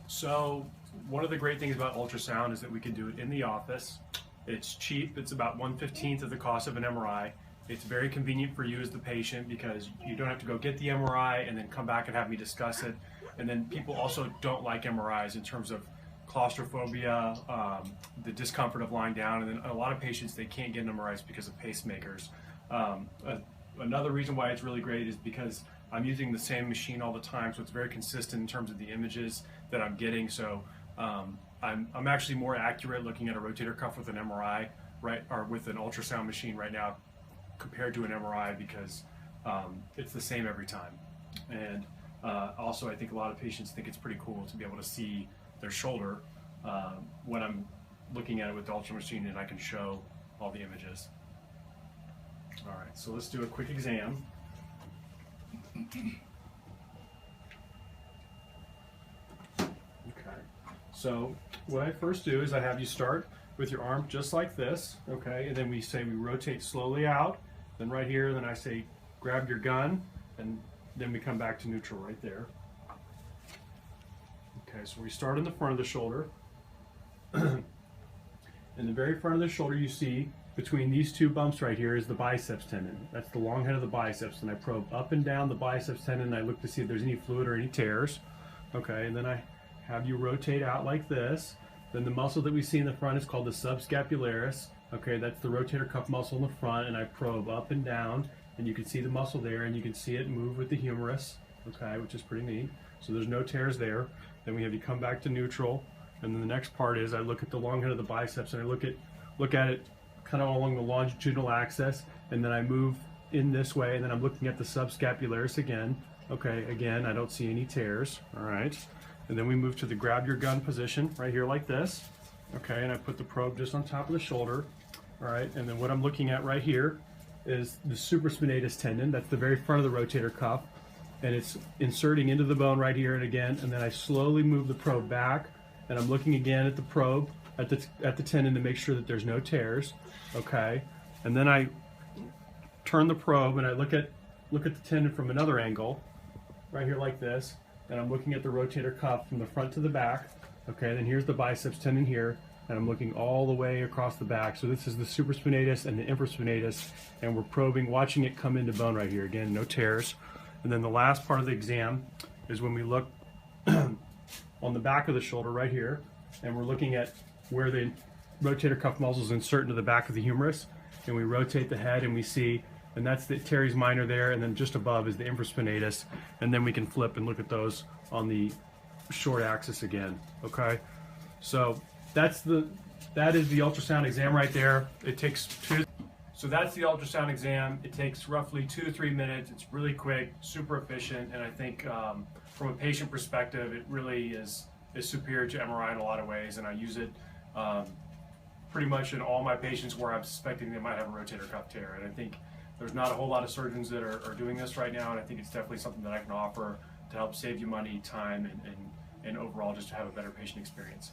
So one of the great things about ultrasound is that we can do it in the office. It's cheap. It's about 1/15 of the cost of an MRI. It's very convenient for you as the patient because you don't have to go get the MRI and then come back and have me discuss it. And then people also don't like MRIs in terms of claustrophobia, the discomfort of lying down, and then a lot of patients, they can't get MRIs because of pacemakers. Another reason why it's really great is because I'm using the same machine all the time, so it's very consistent in terms of the images that I'm getting. So I'm actually more accurate looking at a rotator cuff with an MRI, right, or with an ultrasound machine right now compared to an MRI because it's the same every time. And also, I think a lot of patients think it's pretty cool to be able to see their shoulder when I'm looking at it with the ultrasound machine, and I can show all the images. All right, so let's do a quick exam. Okay, so what I first do is I have you start with your arm just like this, okay, and then we rotate slowly out, then right here, then I say grab your gun, and then we come back to neutral right there. Okay, so we start in the front of the shoulder. In the very front of the shoulder, you see between these two bumps right here is the biceps tendon. That's the long head of the biceps, and I probe up and down the biceps tendon, and I look to see if there's any fluid or any tears. Okay, and then I have you rotate out like this. Then the muscle that we see in the front is called the subscapularis. Okay, that's the rotator cuff muscle in the front, and I probe up and down, and you can see the muscle there, and you can see it move with the humerus, okay, which is pretty neat. So there's no tears there. Then we have you come back to neutral, and then the next part is I look at the long head of the biceps, and I look at it kind of along the longitudinal axis, and then I move in this way, and then I'm looking at the subscapularis again. Okay, again, I don't see any tears, all right. And then we move to the grab your gun position right here like this. Okay, and I put the probe just on top of the shoulder, all right. And then what I'm looking at right here is the supraspinatus tendon. That's the very front of the rotator cuff, and it's inserting into the bone right here and again. And then I slowly move the probe back, and I'm looking again at the probe at the tendon to make sure that there's no tears. Okay, and then I turn the probe and I look at the tendon from another angle, right here like this, and I'm looking at the rotator cuff from the front to the back. Okay, then here's the biceps tendon here, and I'm looking all the way across the back. So this is the supraspinatus and the infraspinatus, and we're probing, watching it come into bone right here. Again, no tears. And then the last part of the exam is when we look on the back of the shoulder right here, and we're looking at where the rotator cuff muscles insert into the back of the humerus, and we rotate the head and we see, and that's the teres minor there, and then just above is the infraspinatus, and then we can flip and look at those on the short axis again. Okay, so that is the ultrasound exam right there. So that's the ultrasound exam. It takes roughly 2 to 3 minutes. It's really quick, super efficient, and I think from a patient perspective, it really is superior to MRI in a lot of ways, and I use it pretty much in all my patients where I'm suspecting they might have a rotator cuff tear. And I think there's not a whole lot of surgeons that are doing this right now, and I think it's definitely something that I can offer to help save you money, time, and overall just to have a better patient experience.